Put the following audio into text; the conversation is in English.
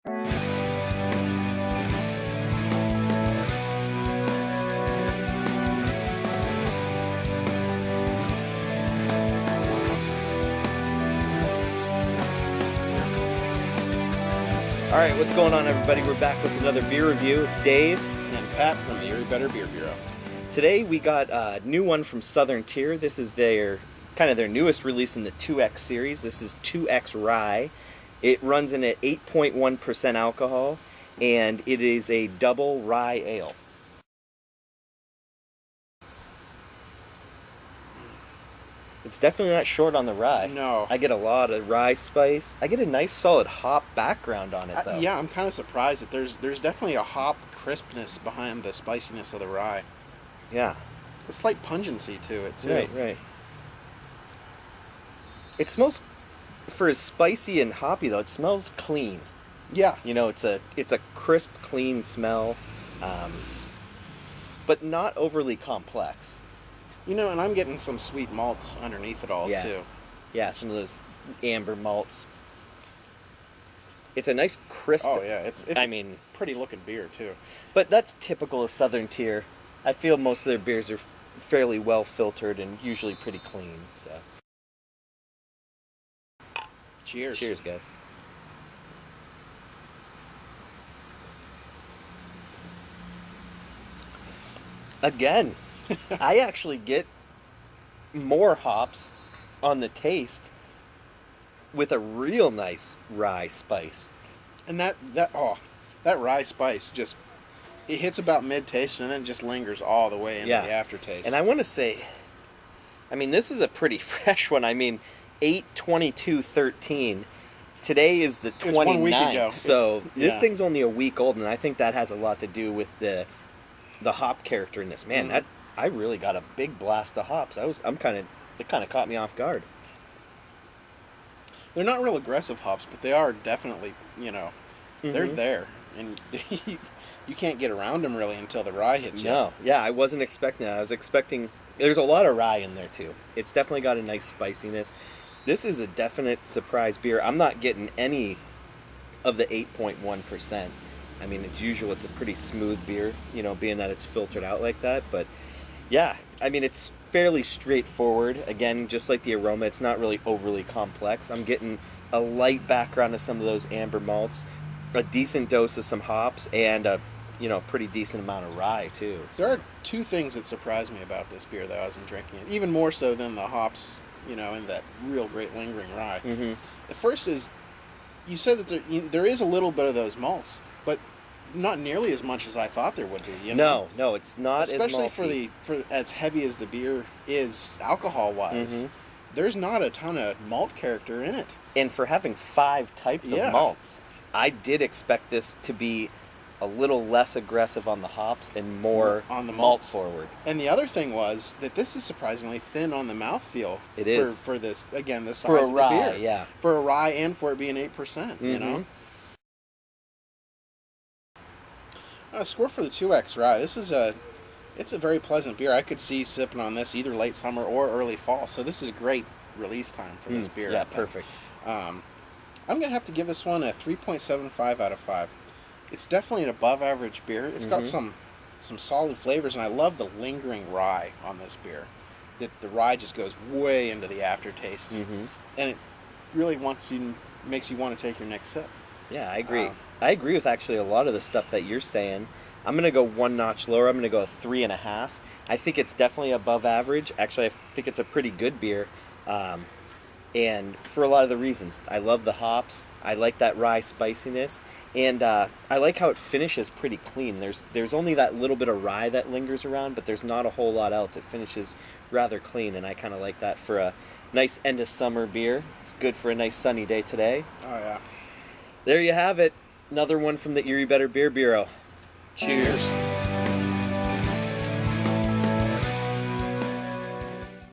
All right, what's going on, everybody? We're back with another beer review. It's Dave and Pat from the Erie Better Beer Bureau. Today we got a new one from Southern Tier. This is their newest release in the 2X series. This is 2X Rye. It runs in at 8.1% alcohol, and it is a double rye ale. It's definitely not short on the rye. No. I get a lot of rye spice. I get a nice solid hop background on it, though. Yeah, I'm kind of surprised that there's definitely a hop crispness behind the spiciness of the rye. Yeah. A slight pungency to it, too. Right. It smells, for as spicy and hoppy though, it smells clean. Yeah. You know, it's a crisp, clean smell, but not overly complex. You know, and I'm getting some sweet malts underneath it all, too. Yeah, some of those amber malts. It's a nice crisp. Oh, yeah. It's pretty looking beer, too. But that's typical of Southern Tier. I feel most of their beers are fairly well filtered and usually pretty clean. So, cheers. Cheers, guys. Again, I actually get more hops on the taste with a real nice rye spice. And that rye spice just, it hits about mid-taste and then just lingers all the way into the aftertaste. And I want to say, I mean, this is a pretty fresh one. I mean, 8/22/13. Today is the 29th. 1 week ago. So this thing's only a week old, and I think that has a lot to do with the hop character in this. Man, I really got a big blast of hops. It kind of caught me off guard. They're not real aggressive hops, but they are definitely, they're there. And you can't get around them really until the rye hits you. No, yeah, I wasn't expecting that. I was expecting, there's a lot of rye in there too. It's definitely got a nice spiciness. This is a definite surprise beer. I'm not getting any of the 8.1%. I mean, as usual, it's a pretty smooth beer, being that it's filtered out like that. But yeah, I mean, it's fairly straightforward. Again, just like the aroma, it's not really overly complex. I'm getting a light background of some of those amber malts, a decent dose of some hops, and a pretty decent amount of rye too. So. There are two things that surprised me about this beer though as I'm drinking it, even more so than the hops, and that real great lingering rye. Mm-hmm. The first is, you said that there is a little bit of those malts, but not nearly as much as I thought there would be. No, it's not. Especially as malty. for as heavy as the beer is alcohol wise. Mm-hmm. There's not a ton of malt character in it. And for having 5 types of malts, I did expect this to be a little less aggressive on the hops and more on the malt forward. And the other thing was that this is surprisingly thin on the mouthfeel. It is. For this, again, the size for a of the rye, beer. Yeah. For a rye and for it being 8%, mm-hmm. Score for the 2X Rye. It's a very pleasant beer. I could see sipping on this either late summer or early fall. So this is a great release time for this beer. Yeah, perfect. I'm going to have to give this one a 3.75 out of 5. It's definitely an above average beer. It's got some solid flavors, and I love the lingering rye on this beer. That the rye just goes way into the aftertaste, and it really makes you want to take your next sip. Yeah, I agree. I agree with actually a lot of the stuff that you're saying. I'm going to go one notch lower. I'm going to go a 3.5. I think it's definitely above average. Actually, I think it's a pretty good beer. And for a lot of the reasons. I love the hops. I like that rye spiciness. And I like how it finishes pretty clean. There's only that little bit of rye that lingers around, but there's not a whole lot else. It finishes rather clean, and I kind of like that for a nice end of summer beer. It's good for a nice sunny day today. Oh, yeah. There you have it. Another one from the Erie Better Beer Bureau. Cheers.